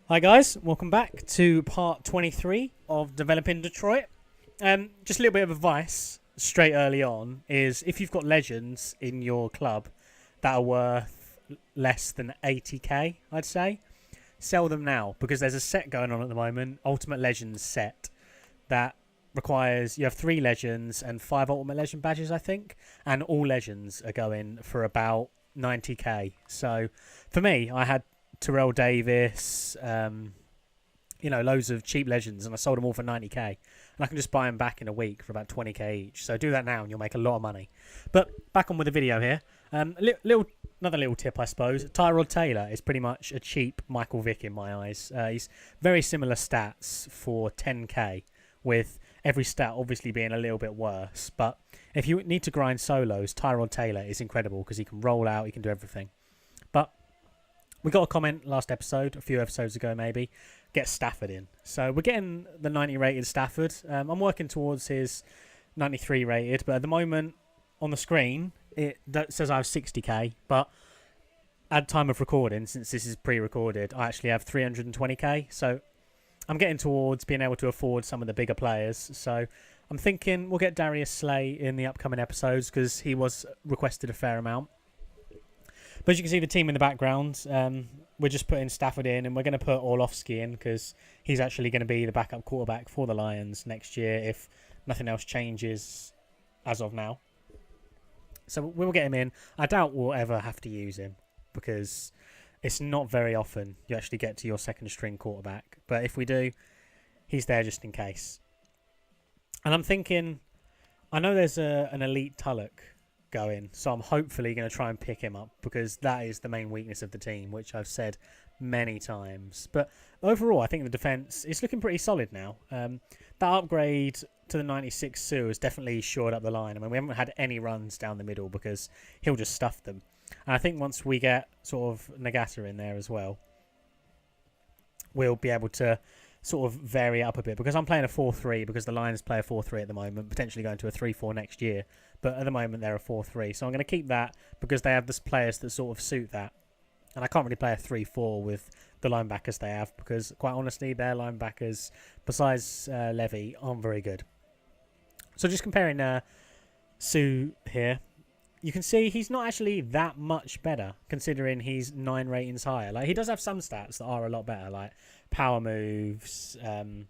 Hi guys, welcome back to part 23 of Developing Detroit. Just a little bit of advice straight early on is if you've got legends in your club that are worth less than 80k, I'd say, sell them now because there's a set going on at the moment, Ultimate Legends set, that requires you have 3 legends and 5 Ultimate Legend badges, I think, and all legends are going for about 90k. So for me, I had Terrell Davis, loads of cheap legends, and I sold them all for 90k. And I can just buy them back in a week for about 20k each. So do that now, and you'll make a lot of money. But back on with the video here. Another little tip, I suppose. Tyrod Taylor is pretty much a cheap Michael Vick in my eyes. He's very similar stats for 10k, with every stat obviously being a little bit worse. But if you need to grind solos, Tyrod Taylor is incredible because he can roll out, he can do everything. But we got a comment last episode, a few episodes ago maybe, get Stafford in. So we're getting the 90 rated Stafford. I'm working towards his 93 rated, but at the moment on the screen it says I have 60k, but at time of recording, since this is pre-recorded, I actually have 320k. So I'm getting towards being able to afford some of the bigger players. So I'm thinking we'll get Darius Slay in the upcoming episodes because he was requested a fair amount. But as you can see the team in the background, we're just putting Stafford in, and we're going to put Orlovsky in because he's actually going to be the backup quarterback for the Lions next year if nothing else changes as of now. So we'll get him in. I doubt we'll ever have to use him because it's not very often you actually get to your second string quarterback. But if we do, he's there just in case. And I'm thinking, I know there's an elite Tulloch going, so I'm hopefully going to try and pick him up because that is the main weakness of the team, which I've said many times. But overall, I think the defense is looking pretty solid now. That upgrade to the 96 Sue has definitely shored up the line. I mean, we haven't had any runs down the middle because he'll just stuff them. And I think once we get sort of Nagata in there as well, we'll be able to sort of vary up a bit because I'm playing a 4-3 because the Lions play a 4-3 at the moment, potentially going to a 3-4 next year. But at the moment, they're a 4-3. So I'm going to keep that because they have the players that sort of suit that. And I can't really play a 3-4 with the linebackers they have because, quite honestly, their linebackers, besides Levy, aren't very good. So just comparing Sue here, you can see he's not actually that much better considering he's 9 ratings higher. Like, he does have some stats that are a lot better, like power moves and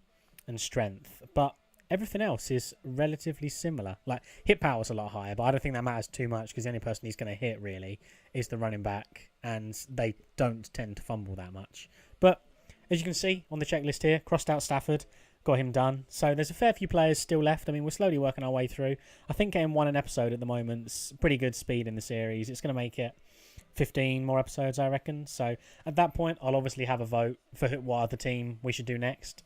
strength. But everything else is relatively similar. Like, hit power's a lot higher, but I don't think that matters too much because the only person he's going to hit, really, is the running back, and they don't tend to fumble that much. But as you can see on the checklist here, crossed out Stafford, got him done. So there's a fair few players still left. I mean, we're slowly working our way through. I think getting 1 an episode at the moment's pretty good speed in the series. It's going to make it 15 more episodes, I reckon. So at that point, I'll obviously have a vote for what other team we should do next.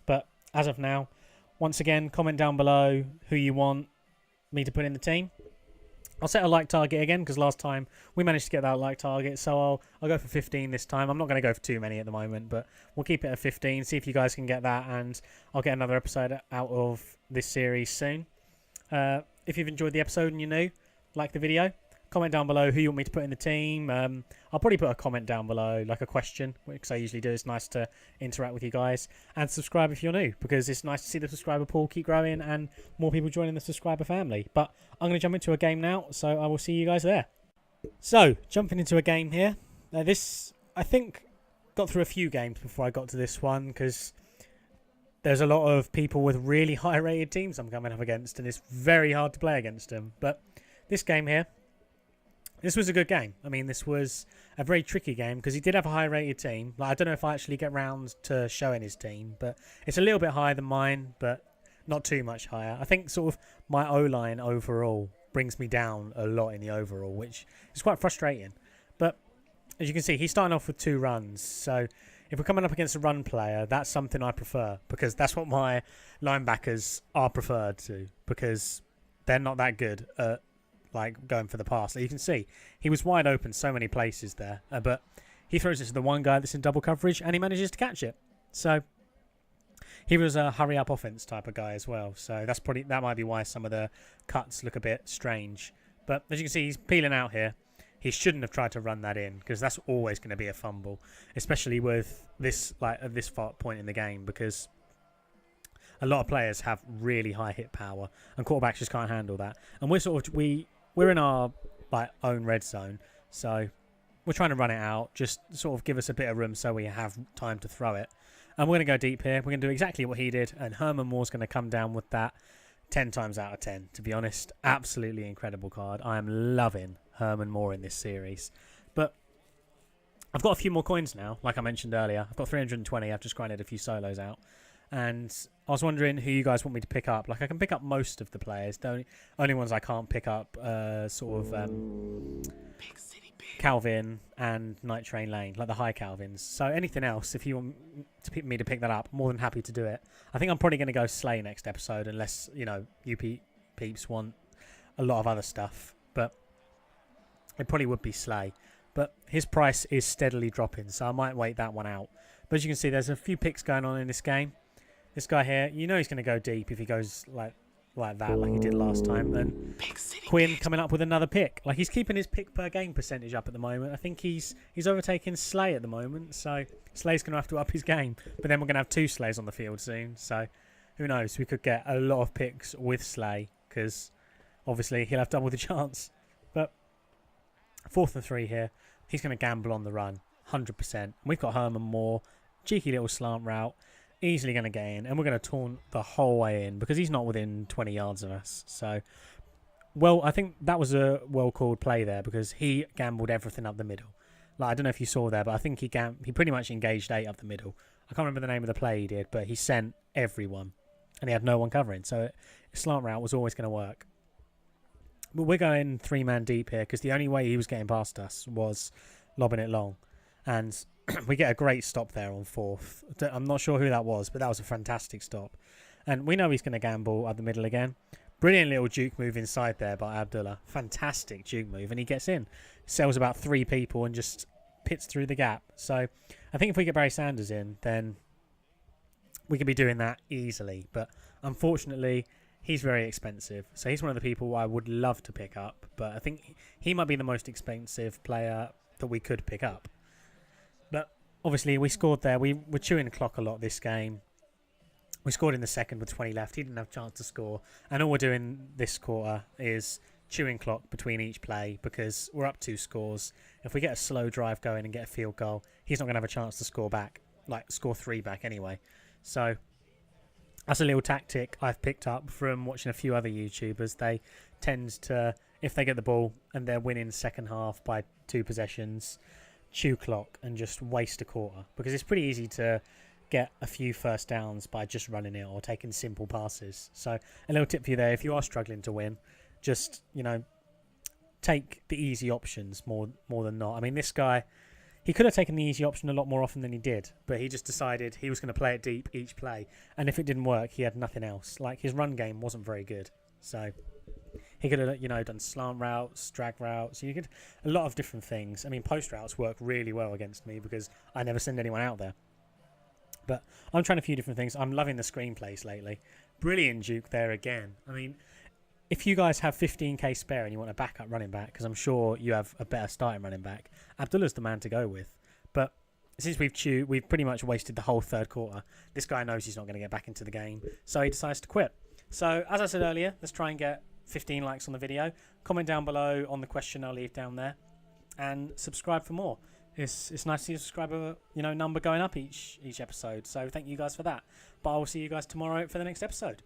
But as of now, once again, comment down below who you want me to put in the team. I'll set a like target again because last time we managed to get that like target, so I'll go for 15 this time. I'm not going to go for too many at the moment, but we'll keep it at 15, see if you guys can get that, and I'll get another episode out of this series soon. If you've enjoyed the episode and you're new, like the video, comment down below who you want me to put in the team. I'll probably put a comment down below, like a question, because I usually do. It's nice to interact with you guys. And subscribe if you're new, because it's nice to see the subscriber pool keep growing and more people joining the subscriber family. But I'm going to jump into a game now, so I will see you guys there. So, jumping into a game here. This, I think, got through a few games before I got to this one, because there's a lot of people with really high-rated teams I'm coming up against, and it's very hard to play against them. But this game here, this was a good game. I mean, this was a very tricky game because he did have a high-rated team. Like, I don't know if I actually get round to showing his team, but it's a little bit higher than mine, but not too much higher. I think sort of my O-line overall brings me down a lot in the overall, which is quite frustrating. But as you can see, he's starting off with 2 runs. So if we're coming up against a run player, that's something I prefer because that's what my linebackers are preferred to because they're not that good at like going for the pass. You can see he was wide open so many places there, but he throws it to the one guy that's in double coverage and he manages to catch it. So he was a hurry up offense type of guy as well. So that might be why some of the cuts look a bit strange. But as you can see, he's peeling out here. he shouldn't have tried to run that in, because that's always going to be a fumble, especially with this at this point in the game, because a lot of players have really high hit power and quarterbacks just can't handle that. And we're in our own red zone, so we're trying to run it out, just sort of give us a bit of room so we have time to throw it. And we're going to go deep here. We're going to do exactly what he did, and Herman Moore's going to come down with that 10 times out of 10, to be honest. Absolutely incredible card. I am loving Herman Moore in this series. But I've got a few more coins now, like I mentioned earlier. I've got 320. I've just grinded a few solos out. And I was wondering who you guys want me to pick up. Like, I can pick up most of the players. The only ones I can't pick up Calvin and Night Train Lane, like the high Calvins. So anything else, if you want me to pick that up, more than happy to do it. I think I'm probably going to go Slay next episode, unless, you peeps want a lot of other stuff. But it probably would be Slay. But his price is steadily dropping, so I might wait that one out. But as you can see, there's a few picks going on in this game. This guy here, he's going to go deep if he goes like that, like he did last time. And Quinn coming up with another pick. Like, he's keeping his pick per game percentage up at the moment. I think he's overtaking Slay at the moment, so Slay's going to have to up his game. But then we're going to have 2 Slays on the field soon, so who knows? We could get a lot of picks with Slay, because obviously he'll have double the chance. But 4th and 3 here. He's going to gamble on the run, 100%. We've got Herman Moore, cheeky little slant route. Easily going to get in, and we're going to taunt the whole way in, because he's not within 20 yards of us. So, well, I think that was a well-called play there, because he gambled everything up the middle. Like, I don't know if you saw there, but I think he pretty much engaged 8 up the middle. I can't remember the name of the play he did, but he sent everyone, and he had no one covering. So, slant route was always going to work. But we're going 3-man deep here, because the only way he was getting past us was lobbing it long. And we get a great stop there on 4th. I'm not sure who that was, but that was a fantastic stop. And we know he's going to gamble up the middle again. Brilliant little juke move inside there by Abdullah. Fantastic juke move. And he gets in. Sells about 3 people and just pits through the gap. So I think if we get Barry Sanders in, then we could be doing that easily. But unfortunately, he's very expensive. So he's one of the people I would love to pick up. But I think he might be the most expensive player that we could pick up. But obviously we scored there. We were chewing the clock a lot this game. We scored in the second with 20 left. He didn't have a chance to score. And all we're doing this quarter is chewing clock between each play, because we're up 2 scores. If we get a slow drive going and get a field goal, he's not going to have a chance to score back, score 3 back anyway. So that's a little tactic I've picked up from watching a few other YouTubers. They tend to, if they get the ball and they're winning second half by 2 possessions, chew clock and just waste a quarter, because it's pretty easy to get a few first downs by just running it or taking simple passes. So a little tip for you there, if you are struggling to win, just take the easy options more than not. I mean, this guy, he could have taken the easy option a lot more often than he did, but he just decided he was going to play it deep each play, and if it didn't work, he had nothing else. Like, his run game wasn't very good, so he could have, done slant routes, drag routes. You could a lot of different things. I mean, post routes work really well against me, because I never send anyone out there. But I'm trying a few different things. I'm loving the screenplays lately. Brilliant juke there again. I mean, if you guys have 15k spare and you want a backup running back, because I'm sure you have a better starting running back, Abdullah's the man to go with. But since we've pretty much wasted the whole third quarter. This guy knows he's not going to get back into the game, so he decides to quit. So, as I said earlier, let's try and get 15 likes on the video. Comment down below on the question I'll leave down there, and subscribe for more. It's nice to see the subscriber number going up each episode. So thank you guys for that. But I will see you guys tomorrow for the next episode.